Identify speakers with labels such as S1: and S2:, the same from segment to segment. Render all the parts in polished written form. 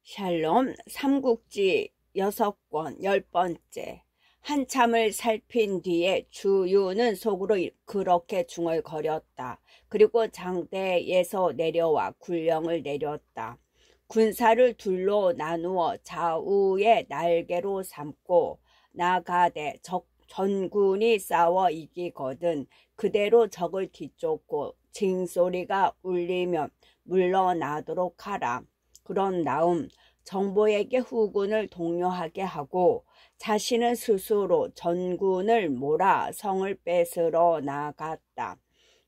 S1: 샬롬 삼국지 6권 10번째. 한참을 살핀 뒤에 주유는 속으로 그렇게 중얼거렸다. 그리고 장대에서 내려와 군령을 내렸다. 군사를 둘로 나누어 좌우에 날개로 삼고 나가되 전군이 싸워 이기거든 그대로 적을 뒤쫓고 징소리가 울리면 물러나도록 하라. 그런 다음 정보에게 후군을 독려하게 하고 자신은 스스로 전군을 몰아 성을 뺏으러 나갔다.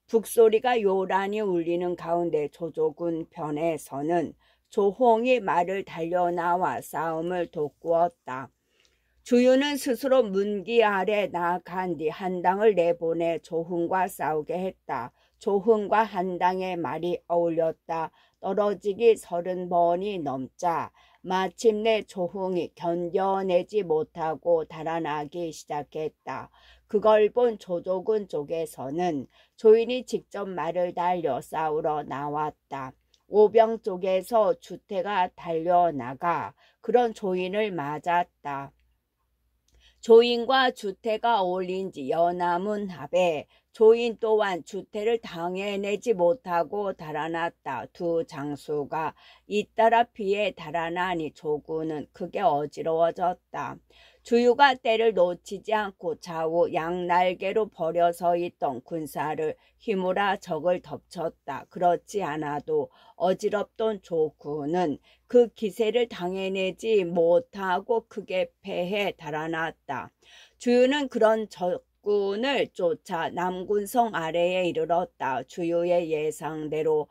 S1: 북소리가 요란히 울리는 가운데 조조군 편에서는 조홍이 말을 달려나와 싸움을 돋구었다. 주유는 스스로 문기 아래 나간 뒤 한당을 내보내 조흥과 싸우게 했다. 조흥과 한당의 말이 어울렸다. 떨어지기 30번이 넘자 마침내 조흥이 견뎌내지 못하고 달아나기 시작했다. 그걸 본 조조군 쪽에서는 조인이 직접 말을 달려 싸우러 나왔다. 오병 쪽에서 주태가 달려나가 그런 조인을 맞았다. 조인과 주태가 어울린지 연하문 합에 조인 또한 주태를 당해내지 못하고 달아났다. 두 장수가 잇따라 피해 달아나니 조군은 크게 어지러워졌다. 주유가 때를 놓치지 않고 좌우 양날개로 버려서 있던 군사를 휘몰아 적을 덮쳤다. 그렇지 않아도 어지럽던 조군은 그 기세를 당해내지 못하고 크게 패해 달아났다. 주유는 그런 적군을 쫓아 남군성 아래에 이르렀다. 주유의 예상대로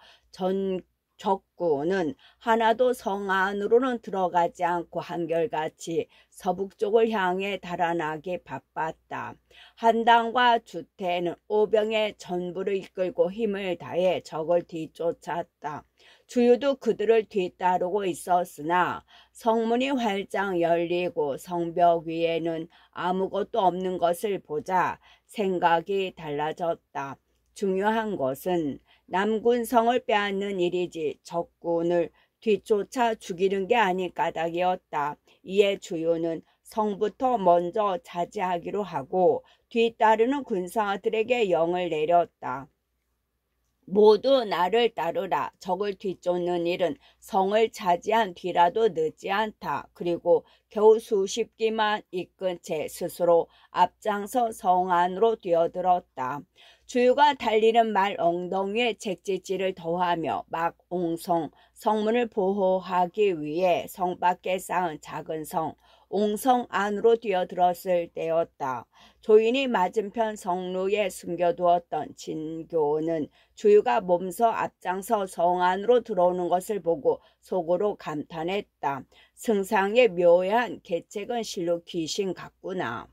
S1: 적군은 하나도 성 안으로는 들어가지 않고 한결같이 서북쪽을 향해 달아나기 바빴다. 한당과 주태는 오병의 전부를 이끌고 힘을 다해 적을 뒤쫓았다. 주유도 그들을 뒤따르고 있었으나 성문이 활짝 열리고 성벽 위에는 아무것도 없는 것을 보자 생각이 달라졌다. 중요한 것은 남군성을 빼앗는 일이지 적군을 뒤쫓아 죽이는 게 아닌 까닭이었다. 이에 주유는 성부터 먼저 차지하기로 하고 뒤따르는 군사들에게 영을 내렸다. 모두 나를 따르라. 적을 뒤쫓는 일은 성을 차지한 뒤라도 늦지 않다. 그리고 겨우 수십 기만 이끈 채 스스로 앞장서 성 안으로 뛰어들었다. 주유가 달리는 말 엉덩이에 채찍질을 더하며 막 옹성 성문을 보호하기 위해 성 밖에 쌓은 작은 성 옹성 안으로 뛰어들었을 때였다. 조인이 맞은편 성루에 숨겨두었던 진교는 주유가 몸서 앞장서 성 안으로 들어오는 것을 보고 속으로 감탄했다. 승상의 묘한 계책은 실로 귀신 같구나.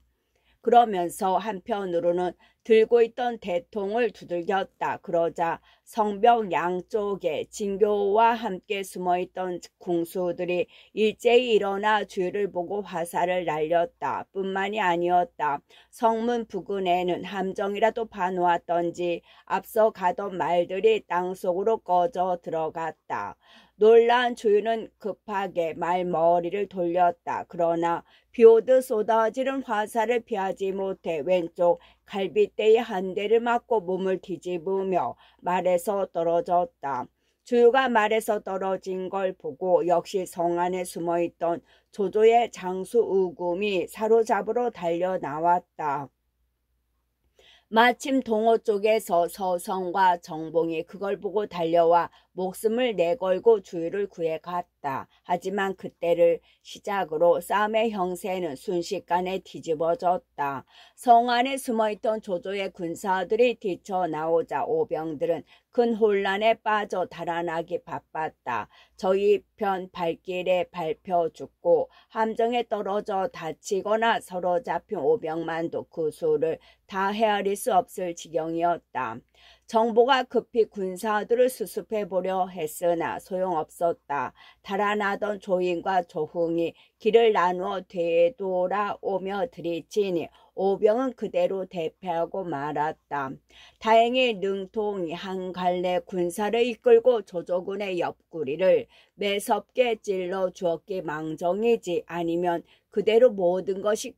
S1: 그러면서 한편으로는 들고 있던 대통을 두들겼다. 그러자 성벽 양쪽에 진교와 함께 숨어있던 궁수들이 일제히 일어나 주유를 보고 화살을 날렸다. 뿐만이 아니었다. 성문 부근에는 함정이라도 파놓았던지 앞서 가던 말들이 땅속으로 꺼져 들어갔다. 놀란 주유는 급하게 말머리를 돌렸다. 그러나 비오듯 쏟아지는 화살을 피하지 못해 왼쪽 갈빗대에 한 대를 맞고 몸을 뒤집으며 말에서 떨어졌다. 주유가 말에서 떨어진 걸 보고 역시 성 안에 숨어있던 조조의 장수 우금이 사로잡으러 달려나왔다. 마침 동호 쪽에서 서성과 정봉이 그걸 보고 달려와 목숨을 내걸고 주유를 구해갔다. 하지만 그때를 시작으로 싸움의 형세는 순식간에 뒤집어졌다. 성 안에 숨어있던 조조의 군사들이 뛰쳐나오자 오병들은 큰 혼란에 빠져 달아나기 바빴다. 저희 편 발길에 밟혀 죽고 함정에 떨어져 다치거나 서로 잡힌 오병만도 그 수를 다 헤아릴 수 없을 지경이었다. 정보가 급히 군사들을 수습해 보려 했으나 소용없었다. 달아나던 조인과 조흥이 길을 나누어 되돌아오며 들이치니 오병은 그대로 대패하고 말았다. 다행히 능통이 한 갈래 군사를 이끌고 조조군의 옆구리를 매섭게 찔러 주었기 망정이지 아니면 그대로 모든 것이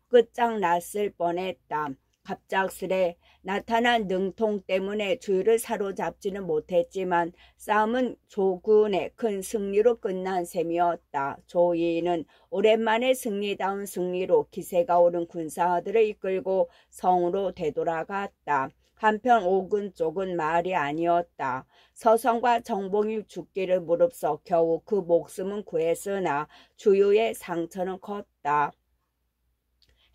S1: 끝장났을 뻔했다. 갑작스레 나타난 능통 때문에 주의를 사로잡지는 못했지만 싸움은 조군의 큰 승리로 끝난 셈이었다. 조이는 오랜만에 승리다운 승리로 기세가 오른 군사들을 이끌고 성으로 되돌아갔다. 한편 오군 쪽은 말이 아니었다. 서성과 정봉이 죽기를 무릅써 겨우 그 목숨은 구했으나 주유의 상처는 컸다.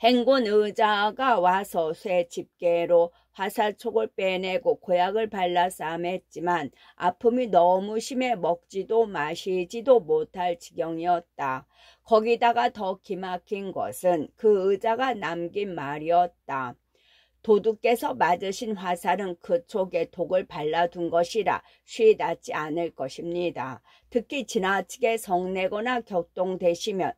S1: 행군 의자가 와서 쇠 집게로 화살촉을 빼내고 고약을 발라 싸맸지만 아픔이 너무 심해 먹지도 마시지도 못할 지경이었다. 거기다가 더 기막힌 것은 그 의자가 남긴 말이었다. 도둑께서 맞으신 화살은 그 촉에 독을 발라둔 것이라 쉬 낫지 않을 것입니다. 특히 지나치게 성내거나 격동되시면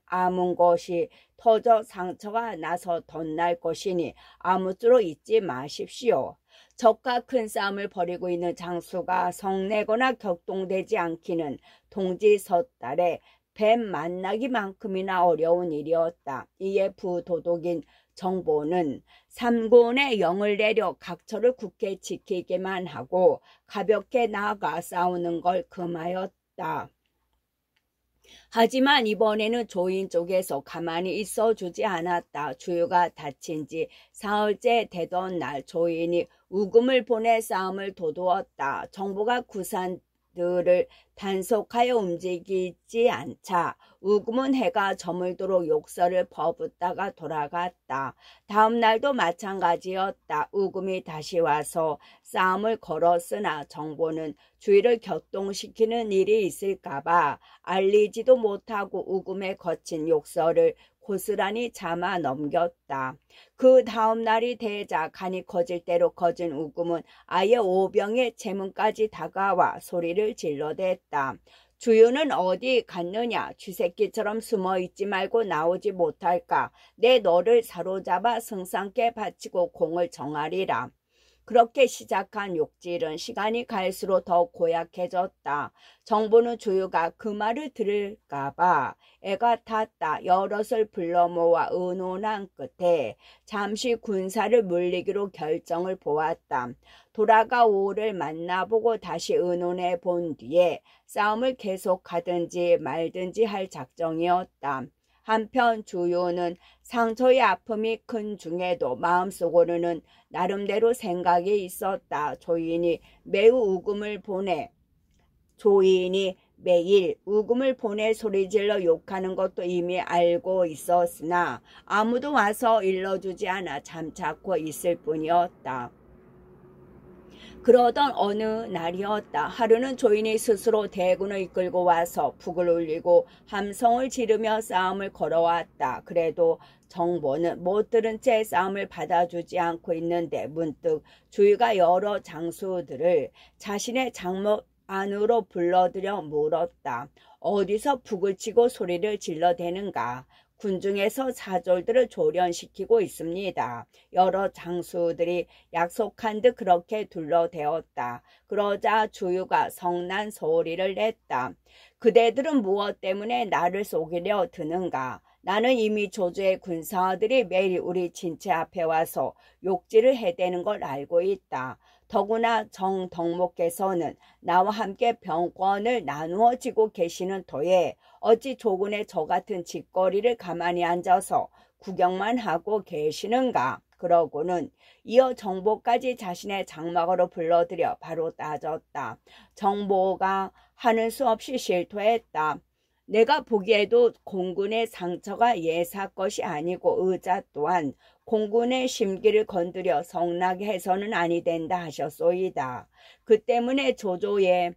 S1: 아문 것이 터져 상처가 나서 덧날 것이니 아무쪼록 잊지 마십시오. 적과 큰 싸움을 벌이고 있는 장수가 성내거나 격동되지 않기는 동지 섣달에 뱀 만나기만큼이나 어려운 일이었다. 이에 부도독인 정보는 삼군의 영을 내려 각처를 굳게 지키기만 하고 가볍게 나아가 싸우는 걸 금하였다. 하지만 이번에는 조인 쪽에서 가만히 있어주지 않았다. 주유가 다친 지 사흘째 되던 날 조인이 우금을 보내 싸움을 도두었다. 정보가 구산들을 단속하여 움직이지 않자 우금은 해가 저물도록 욕설을 퍼붓다가 돌아갔다. 다음 날도 마찬가지였다. 우금이 다시 와서 싸움을 걸었으나 정보는 주위를 격동시키는 일이 있을까봐 알리지도 못하고 우금의 거친 욕설을 고스란히 참아 넘겼다. 그 다음 날이 되자 간이 커질 대로 커진 우금은 아예 오병의 제문까지 다가와 소리를 질러댔다. 주유는 어디 갔느냐? 쥐새끼처럼 숨어있지 말고 나오지 못할까? 내 너를 사로잡아 승상께 바치고 공을 정하리라. 그렇게 시작한 욕질은 시간이 갈수록 더 고약해졌다. 정부는 주유가 그 말을 들을까봐 애가 탔다. 여럿을 불러 모아 의논한 끝에 잠시 군사를 물리기로 결정을 보았다. 돌아가 오를 만나보고 다시 의논해 본 뒤에 싸움을 계속하든지 말든지 할 작정이었다. 한편 주유는 상처의 아픔이 큰 중에도 마음속으로는 나름대로 생각이 있었다. 조인이 매일 우금을 보내 소리질러 욕하는 것도 이미 알고 있었으나 아무도 와서 일러주지 않아 잠자코 있을 뿐이었다. 그러던 어느 날이었다. 하루는 조인이 스스로 대군을 이끌고 와서 북을 울리고 함성을 지르며 싸움을 걸어왔다. 그래도 정보는 못 들은 채 싸움을 받아주지 않고 있는데 문득 주위가 여러 장수들을 자신의 장목 안으로 불러들여 물었다. 어디서 북을 치고 소리를 질러대는가? 군중에서 사졸들을 조련시키고 있습니다. 여러 장수들이 약속한 듯 그렇게 둘러대었다. 그러자 주유가 성난 소리를 냈다. 그대들은 무엇 때문에 나를 속이려 드는가? 나는 이미 조조의 군사들이 매일 우리 진체 앞에 와서 욕질을 해대는 걸 알고 있다. 더구나 정덕목께서는 나와 함께 병권을 나누어 지고 계시는 터에 어찌 조군의 저 같은 짓거리를 가만히 앉아서 구경만 하고 계시는가? 그러고는 이어 정보까지 자신의 장막으로 불러들여 바로 따졌다. 정보가 하는 수 없이 실토했다. 내가 보기에도 공군의 상처가 예사 것이 아니고 의자 또한 공군의 심기를 건드려 성나게 해서는 아니 된다 하셨소이다. 그 때문에 조조의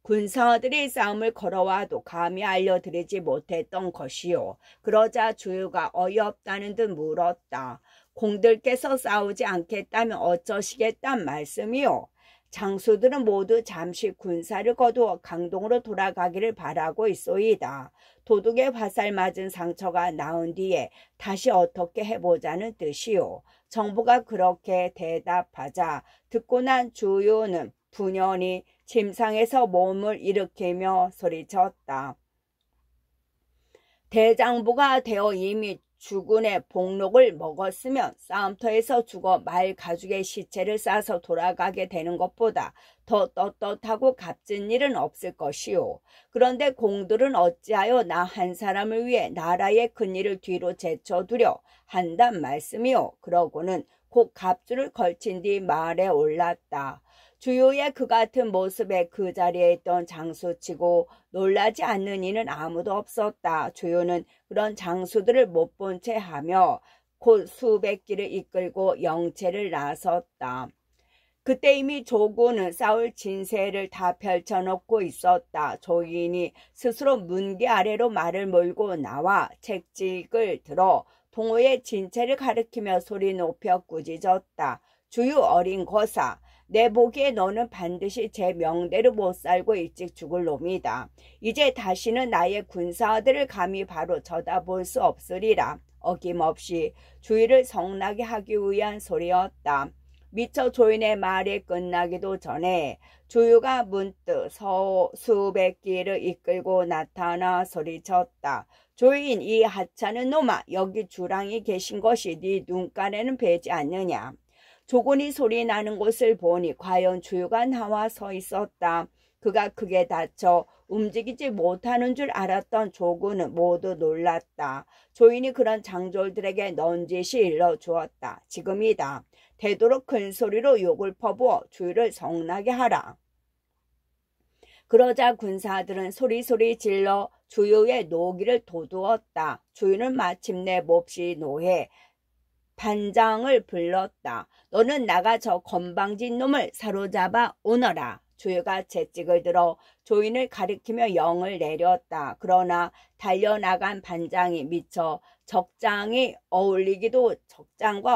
S1: 군사들이 싸움을 걸어와도 감히 알려드리지 못했던 것이요. 그러자 주유가 어이없다는 듯 물었다. 공들께서 싸우지 않겠다면 어쩌시겠단 말씀이요. 장수들은 모두 잠시 군사를 거두어 강동으로 돌아가기를 바라고 있소이다. 도둑의 화살 맞은 상처가 나은 뒤에 다시 어떻게 해보자는 뜻이요. 정보가 그렇게 대답하자 듣고 난 주요는 분연히 침상에서 몸을 일으키며 소리쳤다. 대장부가 되어 이미 주군의 복록을 먹었으면 싸움터에서 죽어 말 가죽의 시체를 싸서 돌아가게 되는 것보다 더 떳떳하고 값진 일은 없을 것이요. 그런데 공들은 어찌하여 나 한 사람을 위해 나라의 큰일을 뒤로 제쳐두려 한단 말씀이요. 그러고는 곧 갑주를 걸친 뒤 말에 올랐다. 주요의 그 같은 모습에 그 자리에 있던 장수치고 놀라지 않는 이는 아무도 없었다. 주요는 그런 장수들을 못 본 채 하며 곧 수백 기를 이끌고 영체를 나섰다. 그때 이미 조군은 싸울 진세를 다 펼쳐놓고 있었다. 조인이 스스로 문기 아래로 말을 몰고 나와 책찍을 들어 동호의 진체를 가리키며 소리 높여 꾸짖었다. 주유 어린 거사, 내 보기에 너는 반드시 제 명대로 못 살고 일찍 죽을 놈이다. 이제 다시는 나의 군사들을 감히 바로 쳐다볼 수 없으리라. 어김없이 주의를 성나게 하기 위한 소리였다. 미처 조인의 말이 끝나기도 전에 주유가 문득 수백 기를 이끌고 나타나 소리쳤다. 조인, 이 하찮은 놈아, 여기 주랑이 계신 것이 네 눈깔에는 배지 않느냐. 조곤이 소리 나는 곳을 보니 과연 주유가 나와 서 있었다. 그가 크게 다쳐 움직이지 못하는 줄 알았던 조군은 모두 놀랐다. 조인이 그런 장졸들에게 넌지시 일러주었다. 지금이다. 되도록 큰 소리로 욕을 퍼부어 주유를 성나게 하라. 그러자 군사들은 소리소리 질러 주유의 노기를 도두었다. 주유는 마침내 몹시 노해 반장을 불렀다. 너는 나가 저 건방진 놈을 사로잡아 오너라. 주유가 채찍을 들어 조인을 가리키며 영을 내렸다. 그러나 달려나간 반장이 미처 적장과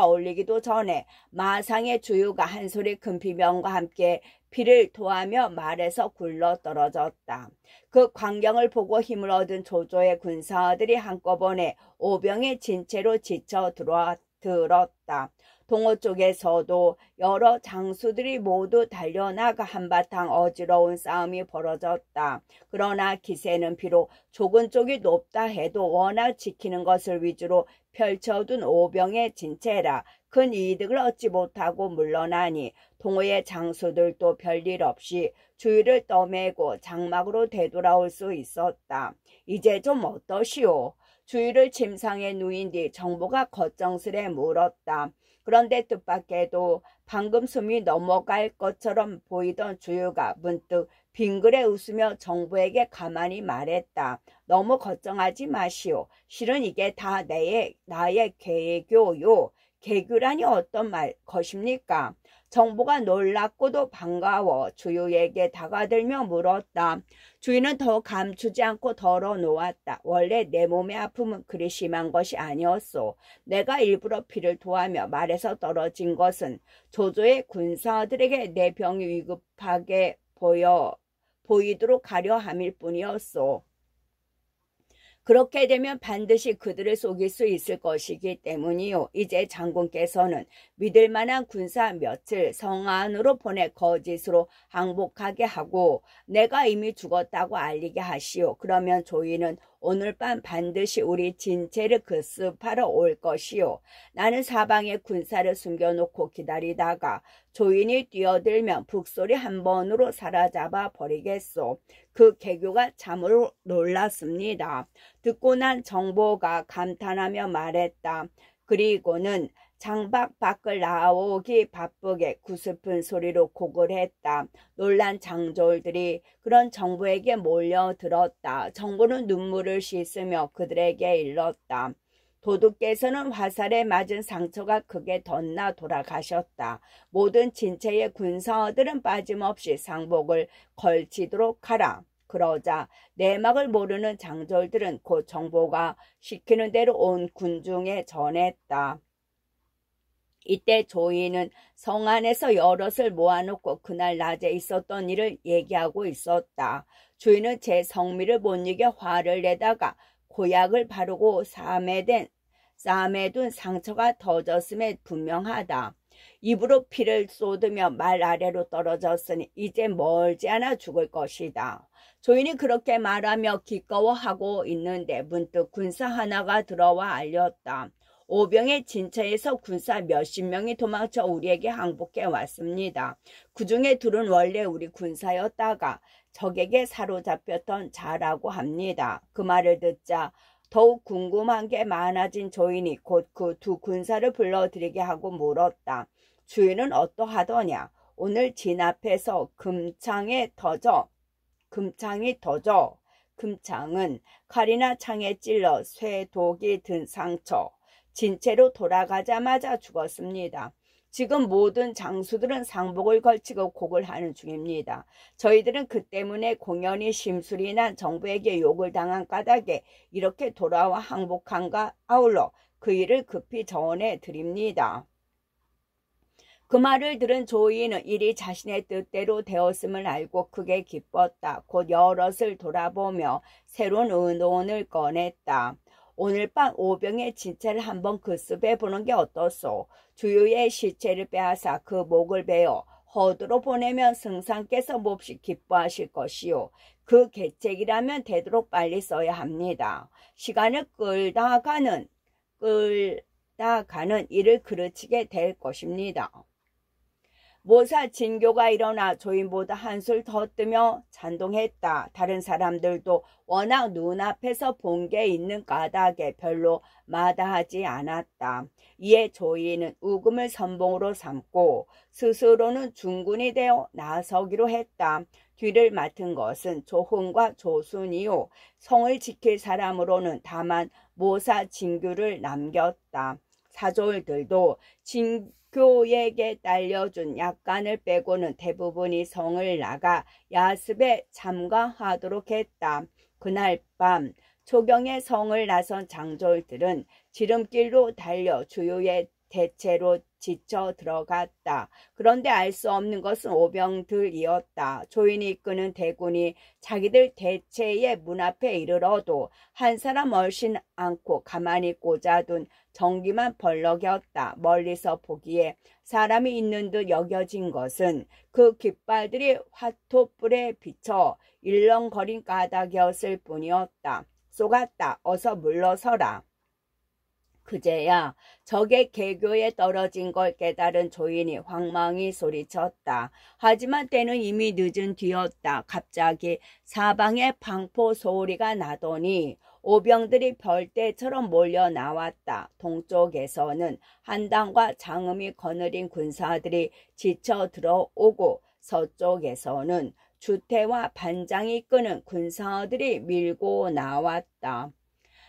S1: 어울리기도 전에 마상의 주유가 한 소리 큰 비명과 함께 피를 토하며 말에서 굴러 떨어졌다. 그 광경을 보고 힘을 얻은 조조의 군사들이 한꺼번에 오병의 진체로 지쳐 들었다. 동호 쪽에서도 여러 장수들이 모두 달려나가 한바탕 어지러운 싸움이 벌어졌다. 그러나 기세는 비록 조군 쪽이 높다 해도 워낙 지키는 것을 위주로 펼쳐둔 오병의 진체라 큰 이득을 얻지 못하고 물러나니 동호의 장수들도 별일 없이 주위를 떠매고 장막으로 되돌아올 수 있었다. 이제 좀 어떠시오? 주위를 침상에 누인 뒤 정보가 걱정스레 물었다. 그런데 뜻밖에도 방금 숨이 넘어갈 것처럼 보이던 주유가 문득 빙그레 웃으며 정부에게 가만히 말했다. 너무 걱정하지 마시오. 실은 이게 다 나의 계교요. 계교라니 어떤 것입니까? 정보가 놀랍고도 반가워 주유에게 다가들며 물었다. 주인은 더 감추지 않고 덜어놓았다. 원래 내 몸의 아픔은 그리 심한 것이 아니었소. 내가 일부러 피를 토하며 말에서 떨어진 것은 조조의 군사들에게 내 병이 위급하게 보이도록 하려 함일 뿐이었소. 그렇게 되면 반드시 그들을 속일 수 있을 것이기 때문이요. 이제 장군께서는 믿을 만한 군사 몇을 성 안으로 보내 거짓으로 항복하게 하고 내가 이미 죽었다고 알리게 하시오. 그러면 조이는 오늘 밤 반드시 우리 진체를 급습하러 올 것이요. 나는 사방에 군사를 숨겨놓고 기다리다가 조인이 뛰어들면 북소리 한 번으로 사로잡아 버리겠소. 그 개교가 참으로 놀랐습니다. 듣고 난 정보가 감탄하며 말했다. 그리고는 장박 밖을 나오기 바쁘게 구슬픈 소리로 곡을 했다. 놀란 장졸들이 그런 정부에게 몰려들었다. 정부는 눈물을 씻으며 그들에게 일렀다. 도둑께서는 화살에 맞은 상처가 크게 덧나 돌아가셨다. 모든 진체의 군사들은 빠짐없이 상복을 걸치도록 하라. 그러자 내막을 모르는 장졸들은 곧 정보가 시키는 대로 온 군중에 전했다. 이때 조이는 성 안에서 여럿을 모아놓고 그날 낮에 있었던 일을 얘기하고 있었다. 주인은 제 성미를 못 이겨 화를 내다가 고약을 바르고 쌈에 둔 상처가 터졌음에 분명하다. 입으로 피를 쏟으며 말 아래로 떨어졌으니 이제 멀지 않아 죽을 것이다. 조인이 그렇게 말하며 기꺼워하고 있는데 문득 군사 하나가 들어와 알렸다. 오병의 진처에서 군사 몇십 명이 도망쳐 우리에게 항복해 왔습니다. 그 중에 둘은 원래 우리 군사였다가 적에게 사로잡혔던 자라고 합니다. 그 말을 듣자 더욱 궁금한 게 많아진 조인이 곧 그 두 군사를 불러들이게 하고 물었다. 주인은 어떠하더냐? 오늘 진 앞에서 금창이 터져. 금창은 칼이나 창에 찔러 쇠독이 든 상처. 진채로 돌아가자마자 죽었습니다. 지금 모든 장수들은 상복을 걸치고 곡을 하는 중입니다. 저희들은 그 때문에 공연히 심술이 난 정부에게 욕을 당한 까닭에 이렇게 돌아와 항복한가 아울러 그 일을 급히 전해 드립니다. 그 말을 들은 조이는 일이 자신의 뜻대로 되었음을 알고 크게 기뻤다. 곧 여럿을 돌아보며 새로운 의논을 꺼냈다. 오늘 밤 오병의 진체를 한번 급습해 보는 게 어떻소? 주유의 시체를 빼앗아 그 목을 베어 허드로 보내면 승상께서 몹시 기뻐하실 것이요. 그 계책이라면 되도록 빨리 써야 합니다. 시간을 끌다 가는 일을 그르치게 될 것입니다. 모사 진교가 일어나 조인보다 한술 더 뜨며 찬동했다. 다른 사람들도 워낙 눈앞에서 본 게 있는 까닭에 별로 마다하지 않았다. 이에 조인은 우금을 선봉으로 삼고 스스로는 중군이 되어 나서기로 했다. 뒤를 맡은 것은 조훈과 조순이요. 성을 지킬 사람으로는 다만 모사 진교를 남겼다. 사졸들도 진교에게 딸려준 약간을 빼고는 대부분이 성을 나가 야습에 참가하도록 했다. 그날 밤 초경에 성을 나선 장졸들은 지름길로 달려 주요의 대체로 지쳐 들어갔다. 그런데 알 수 없는 것은 오병들이었다. 조인이 이끄는 대군이 자기들 대체의 문 앞에 이르러도 한 사람 얼씬 않고 가만히 꽂아둔 전기만 벌럭였다. 멀리서 보기에 사람이 있는 듯 여겨진 것은 그 깃발들이 화토불에 비쳐 일렁거린 까닭이었을 뿐이었다. 쏘갔다. 어서 물러서라. 그제야 적의 계교에 떨어진 걸 깨달은 조인이 황망히 소리쳤다. 하지만 때는 이미 늦은 뒤였다. 갑자기 사방에 방포 소리가 나더니 오병들이 별떼처럼 몰려 나왔다. 동쪽에서는 한당과 장음이 거느린 군사들이 지쳐 들어오고 서쪽에서는 주태와 반장이 이끄는 군사들이 밀고 나왔다.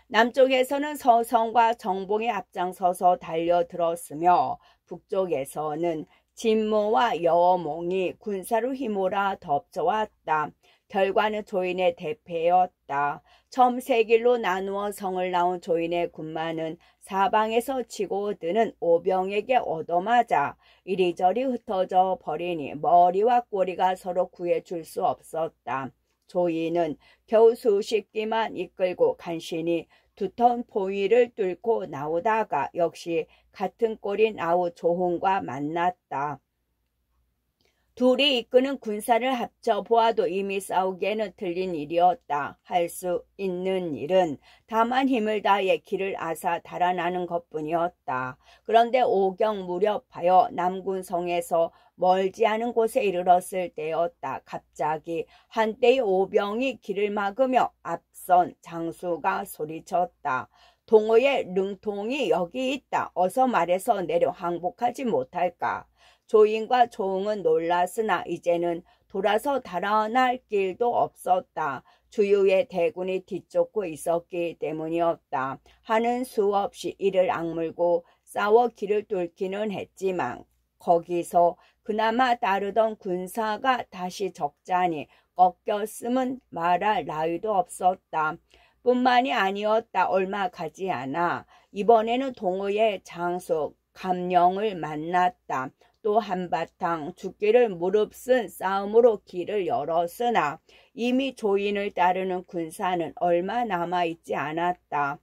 S1: 남쪽에서는 서성과 정봉이 앞장서서 달려들었으며 북쪽에서는 진모와 여몽이 군사로 휘몰아 덮쳐왔다. 결과는 조인의 대패였다. 처음 세 길로 나누어 성을 나온 조인의 군마는 사방에서 치고 드는 오병에게 얻어맞아 이리저리 흩어져 버리니 머리와 꼬리가 서로 구해줄 수 없었다. 조인은 겨우 수십 기만 이끌고 간신히 두터운 포위를 뚫고 나오다가 역시 같은 꼴인 아우 조훈과 만났다. 둘이 이끄는 군사를 합쳐보아도 이미 싸우기에는 틀린 일이었다. 할 수 있는 일은 다만 힘을 다해 길을 앗아 달아나는 것뿐이었다. 그런데 오경 무렵하여 남군성에서 멀지 않은 곳에 이르렀을 때였다. 갑자기 한때의 오병이 길을 막으며 앞선 장수가 소리쳤다. 동호의 능통이 여기 있다. 어서 말해서 내려 항복하지 못할까. 조인과 조응은 놀랐으나 이제는 돌아서 달아날 길도 없었다. 주유의 대군이 뒤쫓고 있었기 때문이었다. 하는 수 없이 이를 악물고 싸워 길을 뚫기는 했지만 거기서 그나마 따르던 군사가 다시 적잖이 꺾였음은 말할 나위도 없었다. 뿐만이 아니었다. 얼마 가지 않아 이번에는 동호의 장수 감령을 만났다. 또 한바탕 죽기를 무릅쓴 싸움으로 길을 열었으나 이미 조인을 따르는 군사는 얼마 남아있지 않았다.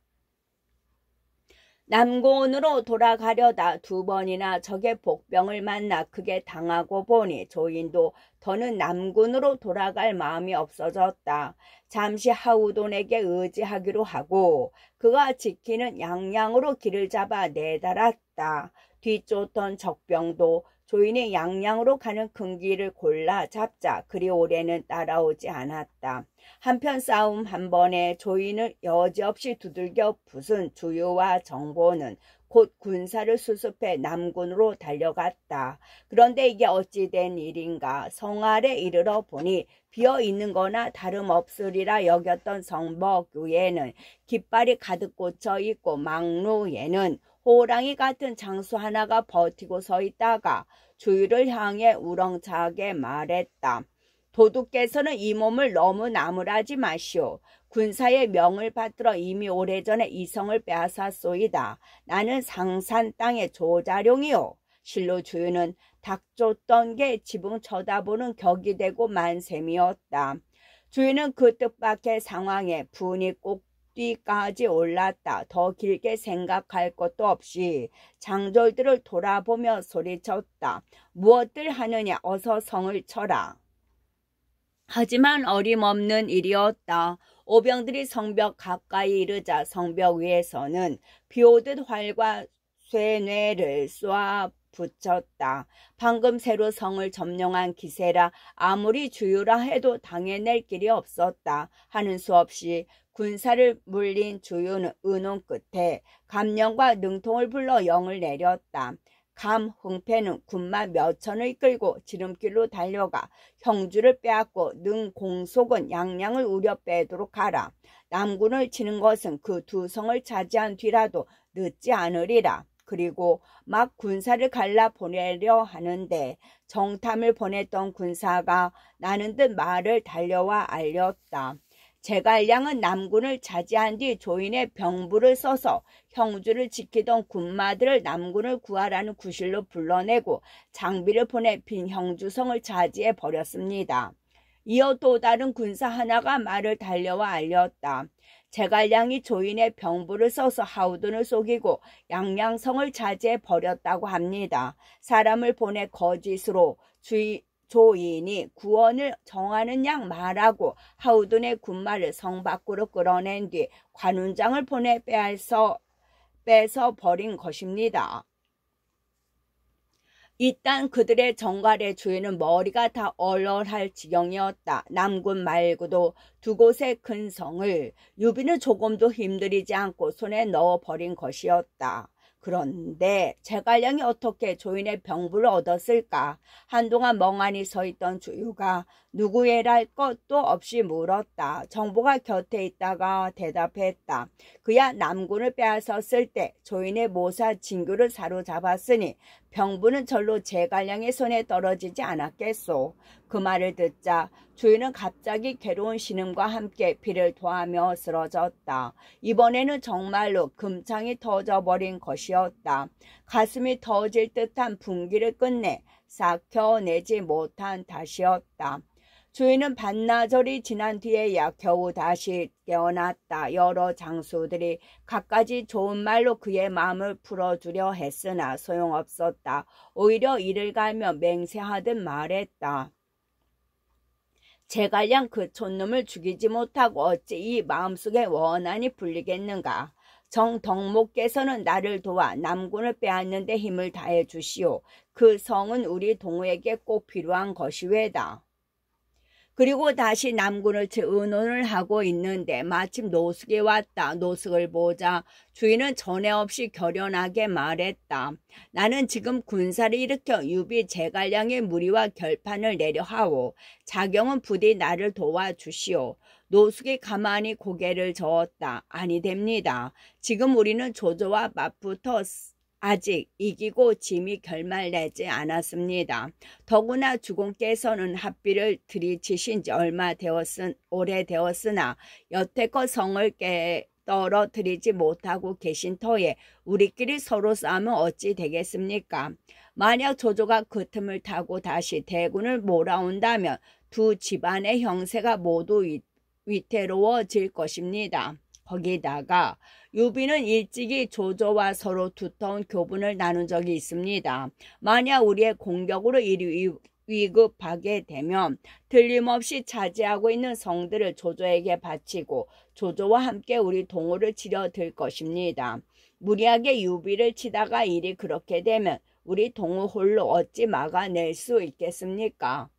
S1: 남고은으로 돌아가려다 2번이나 적의 복병을 만나 크게 당하고 보니 조인도 더는 남군으로 돌아갈 마음이 없어졌다. 잠시 하우돈에게 의지하기로 하고 그가 지키는 양양으로 길을 잡아 내달았다. 뒤쫓던 적병도 조인이 양양으로 가는 큰 길을 골라 잡자 그리 오래는 따라오지 않았다. 한편 싸움 한 번에 조인을 여지없이 두들겨 부순 주유와 정보는 곧 군사를 수습해 남군으로 달려갔다. 그런데 이게 어찌 된 일인가. 성 아래 이르러 보니 비어있는 거나 다름없으리라 여겼던 성벽위에는 깃발이 가득 꽂혀 있고 망루에는 호랑이 같은 장수 하나가 버티고 서 있다가 주유를 향해 우렁차게 말했다. 도둑께서는 이 몸을 너무 나무라지 마시오. 군사의 명을 받들어 이미 오래전에 이 성을 빼앗았소이다. 나는 상산 땅의 조자룡이오. 실로 주유는 닥쳤던 게 지붕 쳐다보는 격이 되고 만셈이었다. 주유는 그 뜻밖의 상황에 분이 꼭뒤까지 올랐다. 더 길게 생각할 것도 없이 장졸들을 돌아보며 소리쳤다. 무엇들 하느냐, 어서 성을 쳐라. 하지만 어림없는 일이었다. 오병들이 성벽 가까이 이르자 성벽 위에서는 비오듯 활과 쇠뇌를 쏘아 붙였다. 방금 새로 성을 점령한 기세라 아무리 주유라 해도 당해낼 길이 없었다. 하는 수 없이 군사를 물린 주유는 의논 끝에 감령과 능통을 불러 영을 내렸다. 감 흥패는 군마 몇천을 이끌고 지름길로 달려가 형주를 빼앗고 능 공속은 양양을 우려 빼도록 하라. 남군을 치는 것은 그 2성을 차지한 뒤라도 늦지 않으리라. 그리고 막 군사를 갈라 보내려 하는데 정탐을 보냈던 군사가 나는 듯 말을 달려와 알렸다. 제갈량은 남군을 차지한 뒤 조인의 병부를 써서 형주를 지키던 군마들을 남군을 구하라는 구실로 불러내고 장비를 보내 빈 형주성을 차지해 버렸습니다. 이어 또 다른 군사 하나가 말을 달려와 알렸다. 제갈량이 조인의 병부를 써서 하우돈을 속이고 양양성을 차지해 버렸다고 합니다. 사람을 보내 거짓으로 조인이 구원을 정하는 양 말하고 하우돈의 군마를 성 밖으로 끌어낸 뒤 관운장을 보내 빼서 버린 것입니다. 이딴 그들의 정갈의 주인은 머리가 다 얼얼할 지경이었다. 남군 말고도 2곳의 큰 성을 유비는 조금도 힘들이지 않고 손에 넣어버린 것이었다. 그런데 제갈량이 어떻게 조인의 병부를 얻었을까? 한동안 멍하니 서 있던 주유가 누구애랄 것도 없이 물었다. 정보가 곁에 있다가 대답했다. 그야 남군을 빼앗았을 때 조인의 모사 진규를 사로잡았으니 병부는 절로 제갈량의 손에 떨어지지 않았겠소. 그 말을 듣자 주인은 갑자기 괴로운 신음과 함께 피를 토하며 쓰러졌다. 이번에는 정말로 금창이 터져버린 것이었다. 가슴이 터질 듯한 분기를 끝내 삭혀내지 못한 탓이었다. 주인은 반나절이 지난 뒤에야 겨우 다시 깨어났다. 여러 장수들이 갖가지 좋은 말로 그의 마음을 풀어주려 했으나 소용없었다. 오히려 이를 갈며 맹세하듯 말했다. 제갈량 그 촌놈을 죽이지 못하고 어찌 이 마음속에 원한이 풀리겠는가. 정덕목께서는 나를 도와 남군을 빼앗는 데 힘을 다해 주시오. 그 성은 우리 동우에게 꼭 필요한 것이외다. 그리고 다시 남군을 칠 의논을 하고 있는데 마침 노숙이 왔다. 노숙을 보자 주인은 전에 없이 결연하게 말했다. 나는 지금 군사를 일으켜 유비 제갈량의 무리와 결판을 내려 하오. 자경은 부디 나를 도와주시오. 노숙이 가만히 고개를 저었다. 아니 됩니다. 지금 우리는 조조와 맞붙어 아직 이기고 짐이 결말내지 않았습니다. 더구나 주공께서는 합비를 들이치신 지 오래되었으나 여태껏 성을 떨어뜨리지 못하고 계신 터에 우리끼리 서로 싸우면 어찌 되겠습니까? 만약 조조가 그 틈을 타고 다시 대군을 몰아온다면 두 집안의 형세가 모두 위태로워질 것입니다. 거기다가 유비는 일찍이 조조와 서로 두터운 교분을 나눈 적이 있습니다. 만약 우리의 공격으로 이리 위급하게 되면 틀림없이 차지하고 있는 성들을 조조에게 바치고 조조와 함께 우리 동호를 치려들 것입니다. 무리하게 유비를 치다가 일이 그렇게 되면 우리 동호 홀로 어찌 막아낼 수 있겠습니까?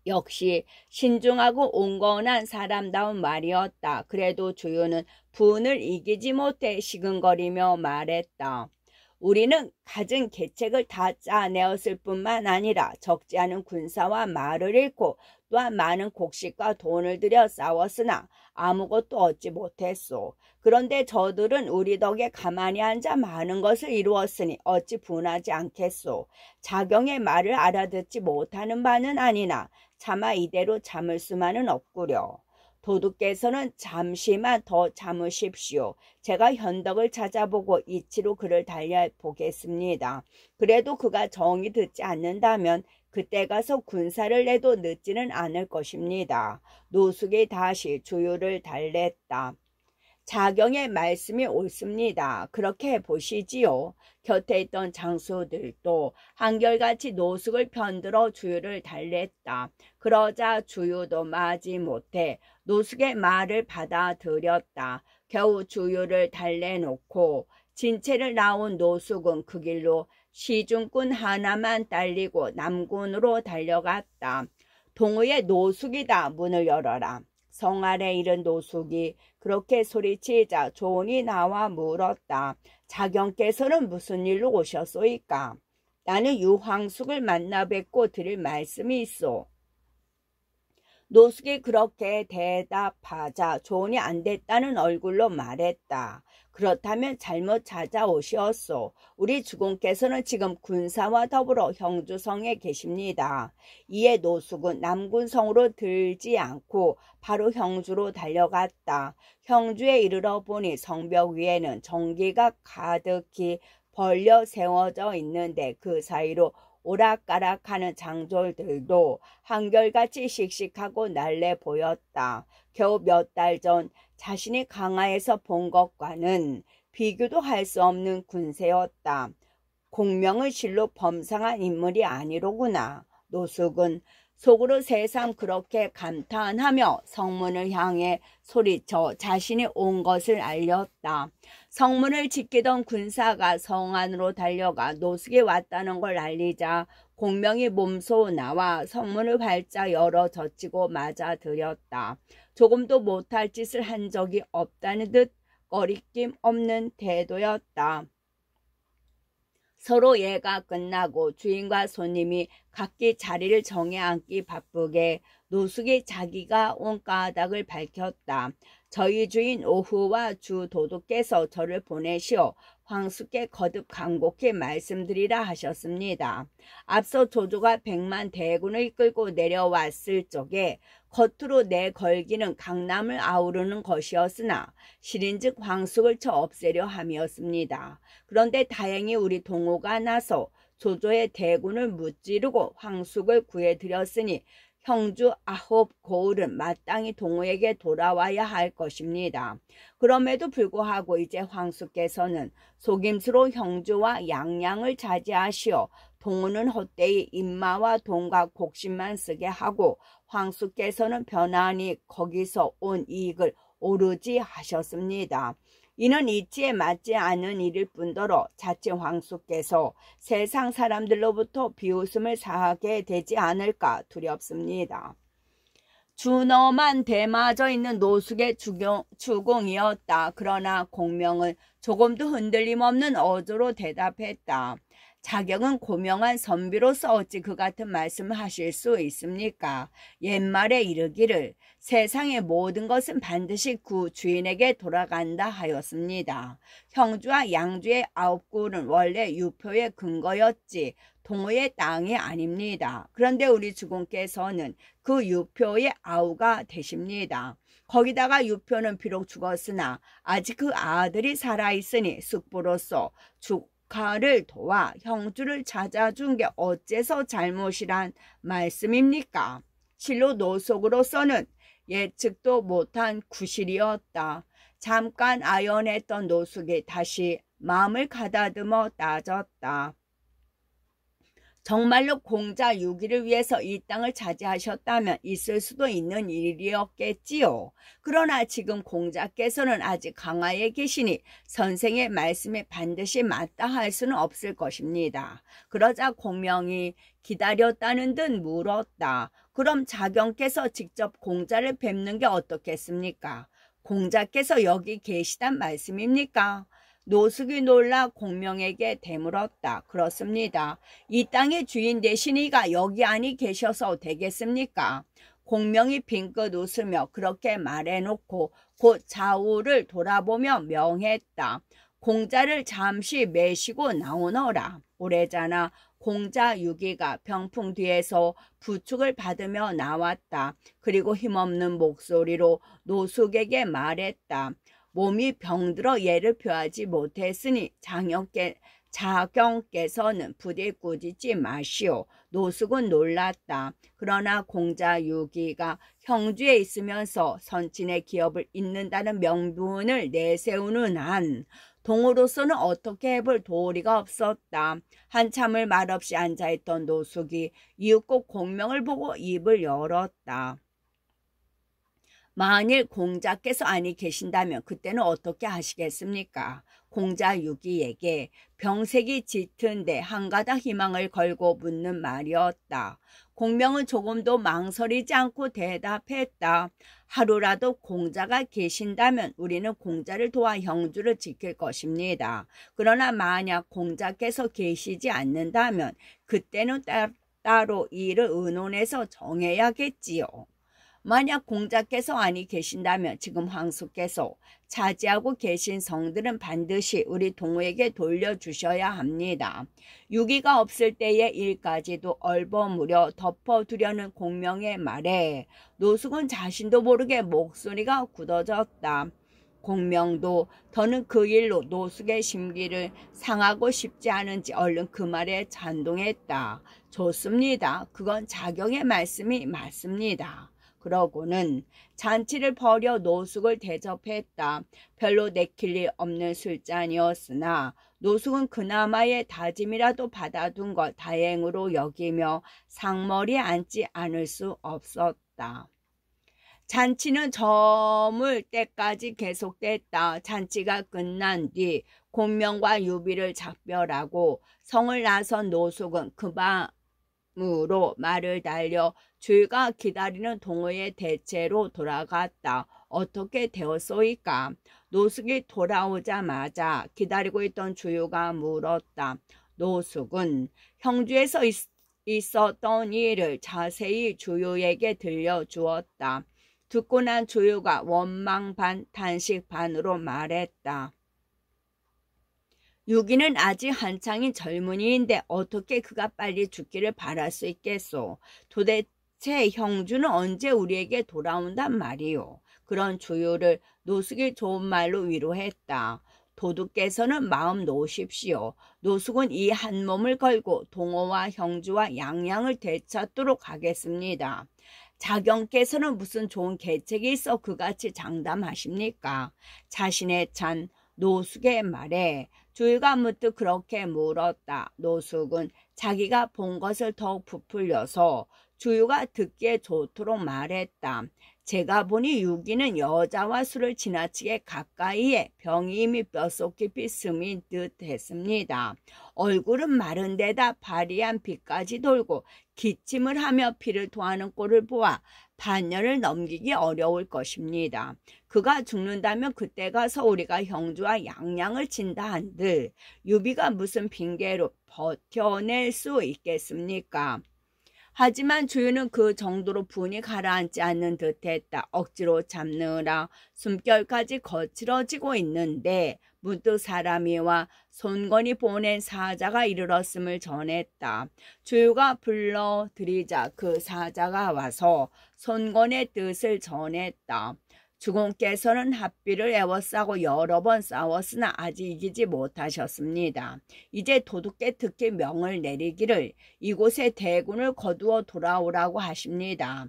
S1: 역시 신중하고 온건한 사람다운 말이었다. 그래도 주유는 분을 이기지 못해 시근거리며 말했다. 우리는 갖은 계책을 다 짜내었을 뿐만 아니라 적지 않은 군사와 말을 잃고 또한 많은 곡식과 돈을 들여 싸웠으나 아무것도 얻지 못했소. 그런데 저들은 우리 덕에 가만히 앉아 많은 것을 이루었으니 어찌 분하지 않겠소. 자경의 말을 알아듣지 못하는 바는 아니나 차마 이대로 참을 수만은 없구려. 도둑께서는 잠시만 더 참으십시오. 제가 현덕을 찾아보고 이치로 그를 달려보겠습니다. 그래도 그가 정이 듣지 않는다면 그때 가서 군사를 내도 늦지는 않을 것입니다. 노숙이 다시 주유를 달랬다. 자경의 말씀이 옳습니다. 그렇게 해보시지요. 곁에 있던 장수들도 한결같이 노숙을 편들어 주유를 달랬다. 그러자 주유도 마지못해 노숙의 말을 받아들였다. 겨우 주유를 달래놓고 진체를 나온 노숙은 그 길로 시중꾼 하나만 딸리고 남군으로 달려갔다. 동호의 노숙이다. 문을 열어라. 성 아래 이른 노숙이 그렇게 소리치자 조은이 나와 물었다. 자경께서는 무슨 일로 오셨소이까? 나는 유황숙을 만나 뵙고 드릴 말씀이 있소. 노숙이 그렇게 대답하자 조은이 안 됐다는 얼굴로 말했다. 그렇다면 잘못 찾아오시었소. 우리 주공께서는 지금 군사와 더불어 형주성에 계십니다. 이에 노숙은 남군성으로 들지 않고 바로 형주로 달려갔다. 형주에 이르러 보니 성벽 위에는 전기가 가득히 벌려 세워져 있는데 그 사이로 오락가락하는 장졸들도 한결같이 씩씩하고 날래 보였다. 겨우 몇 달 전 자신이 강화에서 본 것과는 비교도 할 수 없는 군세였다. 공명의 실로 범상한 인물이 아니로구나. 노숙은 속으로 새삼 그렇게 감탄하며 성문을 향해 소리쳐 자신이 온 것을 알렸다. 성문을 지키던 군사가 성 안으로 달려가 노숙이 왔다는 걸 알리자 공명이 몸소 나와 성문을 활짝 열어 젖히고 맞아들였다. 조금도 못할 짓을 한 적이 없다는 듯 꺼리낌 없는 태도였다. 서로 예가 끝나고 주인과 손님이 각기 자리를 정해 앉기 바쁘게 노숙이 자기가 온 까닭을 밝혔다. 저희 주인 오후와 주 도둑께서 저를 보내시어 황숙께 거듭 간곡히 말씀드리라 하셨습니다. 앞서 조조가 100만 대군을 이끌고 내려왔을 적에 겉으로 내걸기는 강남을 아우르는 것이었으나 실인즉 황숙을 쳐 없애려 함이었습니다. 그런데 다행히 우리 동호가 나서 조조의 대군을 무찌르고 황숙을 구해드렸으니 형주 9 고을은 마땅히 동호에게 돌아와야 할 것입니다. 그럼에도 불구하고 이제 황숙께서는 속임수로 형주와 양양을 차지하시어 동호는 헛되이 인마와 돈과 곡식만 쓰게 하고 황숙께서는 편안히 거기서 온 이익을 오르지 하셨습니다. 이는 이치에 맞지 않은 일일 뿐더러 자칫 황숙께서 세상 사람들로부터 비웃음을 사하게 되지 않을까 두렵습니다. 준엄한 대마저 있는 노숙의 주공이었다. 그러나 공명은 조금도 흔들림 없는 어조로 대답했다. 자경은 고명한 선비로서 어찌 그 같은 말씀을 하실 수 있습니까? 옛말에 이르기를 세상의 모든 것은 반드시 그 주인에게 돌아간다 하였습니다. 형주와 양주의 9굴은 원래 유표의 근거였지 동호의 땅이 아닙니다. 그런데 우리 주공께서는 그 유표의 아우가 되십니다. 거기다가 유표는 비록 죽었으나 아직 그 아들이 살아있으니 숙부로서 조카를 도와 형주를 찾아준 게 어째서 잘못이란 말씀입니까? 실로 노숙으로서는 예측도 못한 구실이었다. 잠깐 아연했던 노숙이 다시 마음을 가다듬어 따졌다. 정말로 공자 유기를 위해서 이 땅을 차지하셨다면 있을 수도 있는 일이었겠지요. 그러나 지금 공자께서는 아직 강화에 계시니 선생의 말씀에 반드시 맞다 할 수는 없을 것입니다. 그러자 공명이 기다렸다는 듯 물었다. 그럼 자경께서 직접 공자를 뵙는 게 어떻겠습니까? 공자께서 여기 계시단 말씀입니까? 노숙이 놀라 공명에게 되물었다. 그렇습니다. 이 땅의 주인 되신 이가 여기 안이 계셔서 되겠습니까? 공명이 빙긋 웃으며 그렇게 말해놓고 곧 좌우를 돌아보며 명했다. 공자를 잠시 매시고 나오너라. 오래전에 공자 유기가 병풍 뒤에서 부축을 받으며 나왔다. 그리고 힘없는 목소리로 노숙에게 말했다. 몸이 병들어 예를 표하지 못했으니 자경께서는 부디 꾸짖지 마시오. 노숙은 놀랐다. 그러나 공자 유기가 형주에 있으면서 선친의 기업을 잇는다는 명분을 내세우는 한 동으로서는 어떻게 해볼 도리가 없었다. 한참을 말없이 앉아있던 노숙이 이윽고 공명을 보고 입을 열었다. 만일 공자께서 아니 계신다면 그때는 어떻게 하시겠습니까? 공자 유기에게 병색이 짙은데 한가닥 희망을 걸고 묻는 말이었다. 공명은 조금도 망설이지 않고 대답했다. 하루라도 공자가 계신다면 우리는 공자를 도와 형주를 지킬 것입니다. 그러나 만약 공자께서 계시지 않는다면 그때는 따로 일을 의논해서 정해야겠지요. 만약 공자께서 아니 계신다면 지금 황수께서 차지하고 계신 성들은 반드시 우리 동호에게 돌려주셔야 합니다. 유기가 없을 때의 일까지도 얼버무려 덮어두려는 공명의 말에 노숙은 자신도 모르게 목소리가 굳어졌다. 공명도 더는 그 일로 노숙의 심기를 상하고 싶지 않은지 얼른 그 말에 찬동했다. 좋습니다. 그건 자경의 말씀이 맞습니다. 그러고는 잔치를 벌여 노숙을 대접했다. 별로 내킬 일 없는 술잔이었으나 노숙은 그나마의 다짐이라도 받아둔 걸 다행으로 여기며 상머리에 앉지 않을 수 없었다. 잔치는 저물 때까지 계속됐다. 잔치가 끝난 뒤 공명과 유비를 작별하고 성을 나선 노숙은 그밤으로 말을 달려 주유가 기다리는 동호의 대체로 돌아갔다. 어떻게 되었소이까? 노숙이 돌아오자마자 기다리고 있던 주유가 물었다. 노숙은 형주에서 있었던 일을 자세히 주유에게 들려주었다. 듣고 난 주유가 원망 반 탄식 반으로 말했다. 유기는 아직 한창인 젊은이인데 어떻게 그가 빨리 죽기를 바랄 수 있겠소. 도대체 형주는 언제 우리에게 돌아온단 말이오. 그런 주유를 노숙이 좋은 말로 위로했다. 도둑께서는 마음 놓으십시오. 노숙은 이 한 몸을 걸고 동호와 형주와 양양을 되찾도록 하겠습니다. 자경께서는 무슨 좋은 계책이 있어 그같이 장담하십니까? 자신의 찬 노숙의 말에 주유가 문득 그렇게 물었다. 노숙은 자기가 본 것을 더욱 부풀려서 주유가 듣기에 좋도록 말했다. 제가 보니 유기는 여자와 술을 지나치게 가까이에 병이 이미 뼛속 깊이 스민 듯 했습니다. 얼굴은 마른 데다 파리한 빛까지 돌고 기침을 하며 피를 토하는 꼴을 보아 반년을 넘기기 어려울 것입니다. 그가 죽는다면 그때 가서 우리가 형주와 양양을 친다 한들 유비가 무슨 핑계로 버텨낼 수 있겠습니까? 하지만 주유는 그 정도로 분이 가라앉지 않는 듯했다. 억지로 잡느라 숨결까지 거칠어지고 있는데 문득 사람이 와 손건이 보낸 사자가 이르렀음을 전했다. 주유가 불러들이자 그 사자가 와서 손건의 뜻을 전했다. 주공께서는 합비를 애워싸고 여러 번 싸웠으나 아직 이기지 못하셨습니다. 이제 도둑께 특히 명을 내리기를 이곳에 대군을 거두어 돌아오라고 하십니다.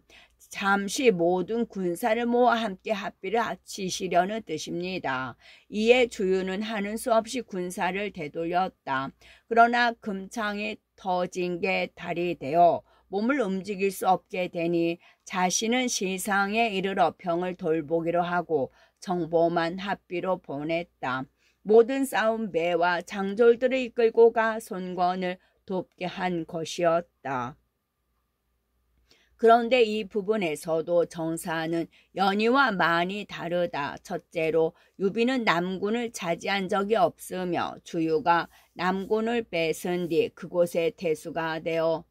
S1: 잠시 모든 군사를 모아 함께 합비를 치시려는 뜻입니다. 이에 주유는 하는 수 없이 군사를 되돌렸다. 그러나 금창이 터진 게 달이 되어 몸을 움직일 수 없게 되니 자신은 시상에 이르러 병을 돌보기로 하고 정보만 합비로 보냈다. 모든 싸움 배와 장졸들을 이끌고 가 손건을 돕게 한 것이었다. 그런데 이 부분에서도 정사는 연희와 많이 다르다. 첫째로 유비는 남군을 차지한 적이 없으며 주유가 남군을 뺏은 뒤 그곳에 태수가 되어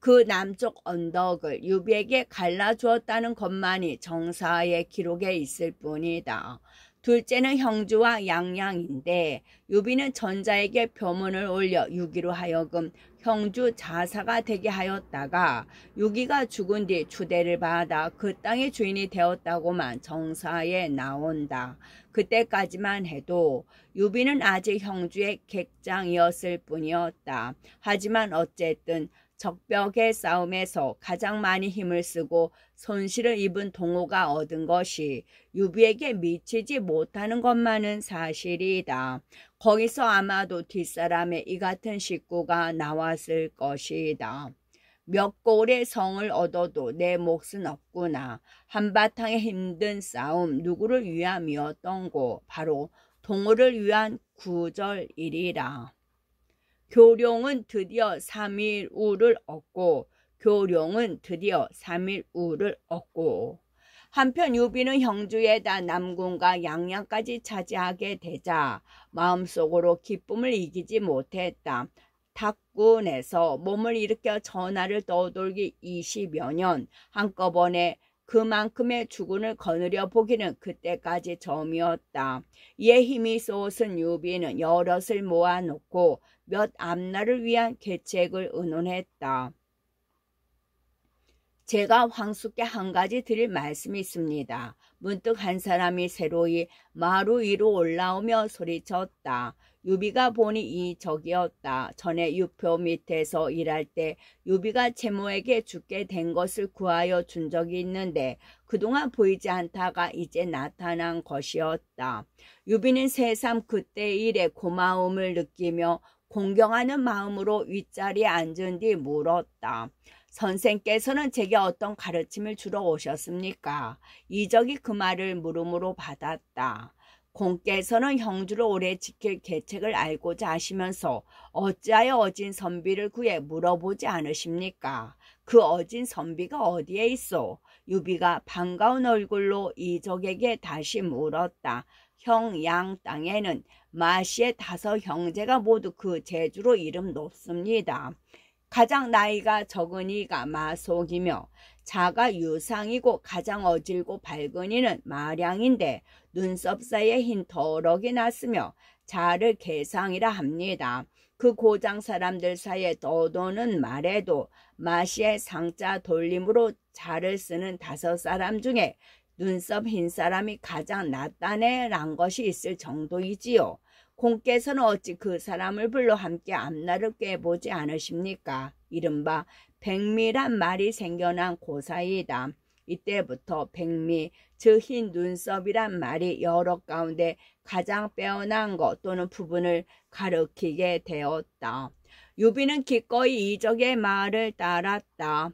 S1: 그 남쪽 언덕을 유비에게 갈라주었다는 것만이 정사의 기록에 있을 뿐이다. 둘째는 형주와 양양인데 유비는 전자에게 표문을 올려 유기로 하여금 형주 자사가 되게 하였다가 유기가 죽은 뒤 추대를 받아 그 땅의 주인이 되었다고만 정사에 나온다. 그때까지만 해도 유비는 아직 형주의 객장이었을 뿐이었다. 하지만 어쨌든 적벽의 싸움에서 가장 많이 힘을 쓰고 손실을 입은 동호가 얻은 것이 유비에게 미치지 못하는 것만은 사실이다. 거기서 아마도 뒷사람의 이 같은 식구가 나왔을 것이다. 몇 골의 성을 얻어도 내 몫은 없구나. 한바탕의 힘든 싸움 누구를 위함이었던고 바로 동호를 위한 구절이리라. 교룡은 드디어 3.1우를 얻고 한편 유비는 형주에다 남군과 양양까지 차지하게 되자 마음속으로 기쁨을 이기지 못했다. 탁군에서 몸을 일으켜 전하를 떠돌기 20여 년 한꺼번에 그만큼의 주군을 거느려 보기는 그때까지 처음이었다. 이에 힘이 솟은 유비는 여럿을 모아놓고 몇 앞날을 위한 계책을 의논했다. 제가 황숙께 한 가지 드릴 말씀이 있습니다. 문득 한 사람이 새로이 마루 위로 올라오며 소리쳤다. 유비가 보니 이 적이었다. 전에 유표 밑에서 일할 때 유비가 채모에게 죽게 된 것을 구하여 준 적이 있는데 그동안 보이지 않다가 이제 나타난 것이었다. 유비는 새삼 그때 일에 고마움을 느끼며 공경하는 마음으로 윗자리에 앉은 뒤 물었다. 선생께서는 제게 어떤 가르침을 주러 오셨습니까? 이적이 그 말을 물음으로 받았다. 공께서는 형주를 오래 지킬 계책을 알고자 하시면서 어찌하여 어진 선비를 구해 물어보지 않으십니까? 그 어진 선비가 어디에 있어? 유비가 반가운 얼굴로 이적에게 다시 물었다. 형양 땅에는 마씨의 5 형제가 모두 그 제주로 이름 높습니다. 가장 나이가 적은 이가 마속이며 자가 유상이고 가장 어질고 밝은 이는 마량인데 눈썹 사이에 흰 더럭이 났으며 자를 개상이라 합니다. 그 고장 사람들 사이에 떠도는 말에도 마씨의 상자 돌림으로 자를 쓰는 5 사람 중에 눈썹 흰 사람이 가장 낫다네란 것이 있을 정도이지요. 공께서는 어찌 그 사람을 불러 함께 앞날을 꿰보지 않으십니까? 이른바 백미란 말이 생겨난 고사이다. 이때부터 백미, 즉 흰 눈썹이란 말이 여러 가운데 가장 빼어난 것 또는 부분을 가리키게 되었다. 유비는 기꺼이 이적의 말을 따랐다.